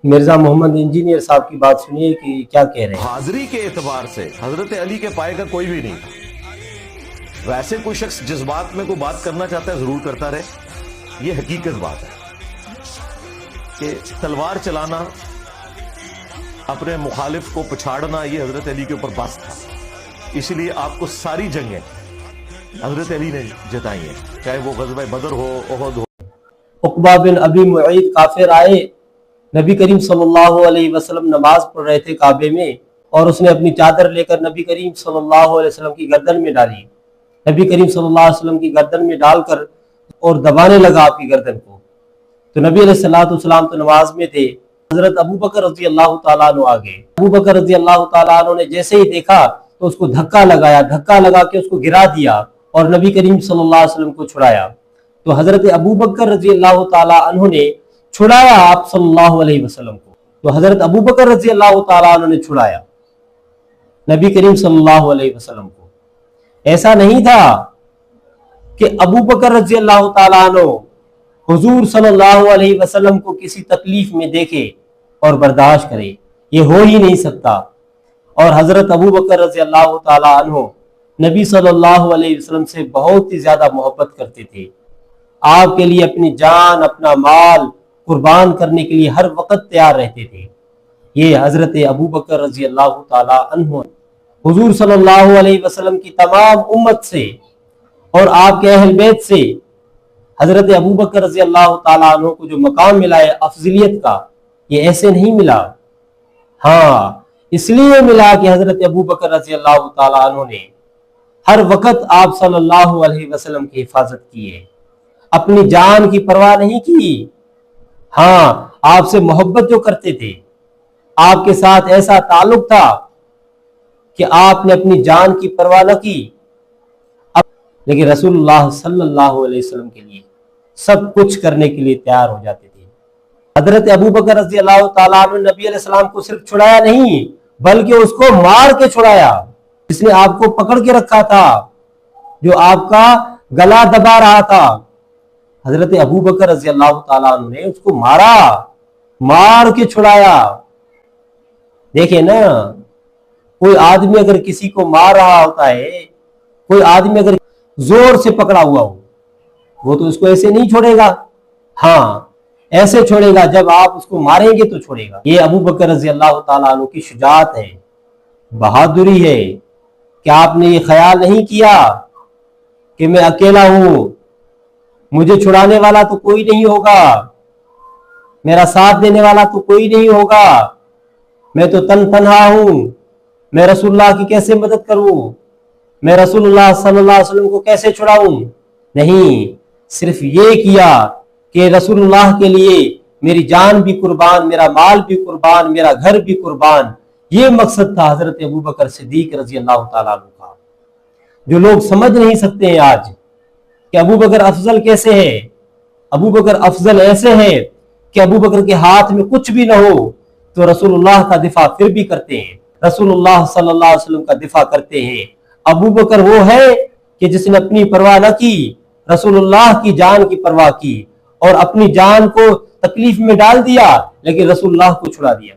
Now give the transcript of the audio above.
Mirza Muhammad engineer صاحب کی بات سنیے کہ کیا کہہ رہے ہیں۔ حاضری کے اعتبار سے حضرت علی کے پائے کا کوئی بھی نہیں تھا۔ ویسے کوئی شخص جذبات میں کوئی بات کرنا چاہتا ہے ضرور کرتا رہے، یہ حقیقت بات ہے کہ تلوار چلانا، اپنے مخالف کو پچھاڑنا، یہ حضرت علی کے اوپر بس تھا۔ اس لیے آپ کو ساری جنگیں حضرت علی نے جتائی ہیں، چاہے وہ غزوہ بدر ہو، احد ہو۔ عقبہ بن ابی معیط کافر آئے، نبی کریم صلی اللہ علیہ وسلم نماز پڑھ رہے تھے کعبے میں، اور اس نے اپنی چادر لے کر نبی کریم صلی اللہ علیہ وسلم کی گردن میں ڈالی۔ نبی کریم صلی اللہ علیہ وسلم کی گردن میں ڈال کر اور دبانے لگا آپ کی گردن کو۔ تو نبی علیہ السلام تو نماز میں تھے، حضرت ابو بکر رضی اللہ تعالیٰ عنہ آگے۔ ابو بکر رضی اللہ تعالیٰ عنہ نے جیسے ہی دیکھا تو اس کو دھکا لگا کے اس کو گرا دیا اور نبی کریم صلی اللہ علیہ وسلم کو چھڑایا۔ تو حضرت ابو بکر رضی اللہ تعالیٰ عنہ نے چھڑایا آپ صلی اللہ علیہ وسلم کو۔ تو حضرت ابو بکر رضی اللہ تعالیٰ عنہ نے چھڑایا نبی کریم صلی اللہ علیہ وسلم کو۔ ایسا نہیں تھا کہ ابو بکر رضی اللہ تعالیٰ عنہ حضور صلی اللہ علیہ وسلم کو کسی تکلیف میں دیکھے اور برداشت کرے، یہ ہو ہی نہیں سکتا۔ اور حضرت ابو بکر رضی اللہ تعالیٰ عنہ نبی صلی اللہ علیہ وسلم سے بہت ہی زیادہ محبت کرتے تھے، آپ کے لیے اپنی جان، اپنا مال قربان کرنے کے لیے ہر وقت تیار رہتے تھے۔ یہ حضرت ابو بکر رضی اللہ تعالیٰ عنہ حضور صلی اللہ علیہ وسلم کی تمام امت سے اور آپ کے اہل بیت سے حضرت ابو بکر رضی اللہ تعالیٰ عنہ کو جو مقام ملا ہے افضلیت کا، یہ ایسے نہیں ملا۔ ہاں، اس لیے ملا کہ حضرت ابو بکر رضی اللہ تعالیٰ عنہ نے ہر وقت آپ صلی اللہ علیہ وسلم کی حفاظت کی ہے، اپنی جان کی پرواہ نہیں کی۔ ہاں، آپ سے محبت جو کرتے تھے، آپ کے ساتھ ایسا تعلق تھا کہ آپ نے اپنی جان کی پرواہ نہ کی، لیکن رسول اللہ صلی اللہ علیہ وسلم کے لیے سب کچھ کرنے کے لیے تیار ہو جاتے تھے۔ حضرت ابو بکر رضی اللہ تعالیٰ عنہ نبی علیہ السلام کو صرف چھڑایا نہیں بلکہ اس کو مار کے چھڑایا۔ جس نے آپ کو پکڑ کے رکھا تھا، جو آپ کا گلا دبا رہا تھا، حضرت ابو بکر رضی اللہ تعالیٰ عنہ نے اس کو مار کے چھڑایا۔ دیکھیں نا، کوئی آدمی اگر کسی کو مار رہا ہوتا ہے، کوئی آدمی اگر زور سے پکڑا ہوا ہو، وہ تو اس کو ایسے نہیں چھوڑے گا۔ ہاں، ایسے چھوڑے گا جب آپ اس کو ماریں گے تو چھوڑے گا۔ یہ ابو بکر رضی اللہ تعالیٰ عنہ کی شجاعت ہے، بہادری ہے کہ آپ نے یہ خیال نہیں کیا کہ میں اکیلا ہوں، مجھے چھڑانے والا تو کوئی نہیں ہوگا، میرا ساتھ دینے والا تو کوئی نہیں ہوگا، میں تو تنہا ہوں، میں رسول اللہ کی کیسے مدد کروں، میں رسول اللہ صلی اللہ علیہ وسلم کو کیسے چھڑاؤں۔ نہیں، صرف یہ کیا کہ رسول اللہ کے لیے میری جان بھی قربان، میرا مال بھی قربان، میرا گھر بھی قربان۔ یہ مقصد تھا حضرت ابو بکر صدیق رضی اللہ تعالیٰ عنہ کا، جو لوگ سمجھ نہیں سکتے ہیں آج کہ ابو بکر افضل کیسے ہے۔ ابو بکر افضل ایسے ہے کہ ابو بکر کے ہاتھ میں کچھ بھی نہ ہو تو رسول اللہ کا دفاع پھر بھی کرتے ہیں، رسول اللہ صلی اللہ علیہ وسلم کا دفاع کرتے ہیں۔ ابو بکر وہ ہے کہ جس نے اپنی پرواہ نہ کی، رسول اللہ کی جان کی پرواہ کی اور اپنی جان کو تکلیف میں ڈال دیا لیکن رسول اللہ کو چھڑا دیا۔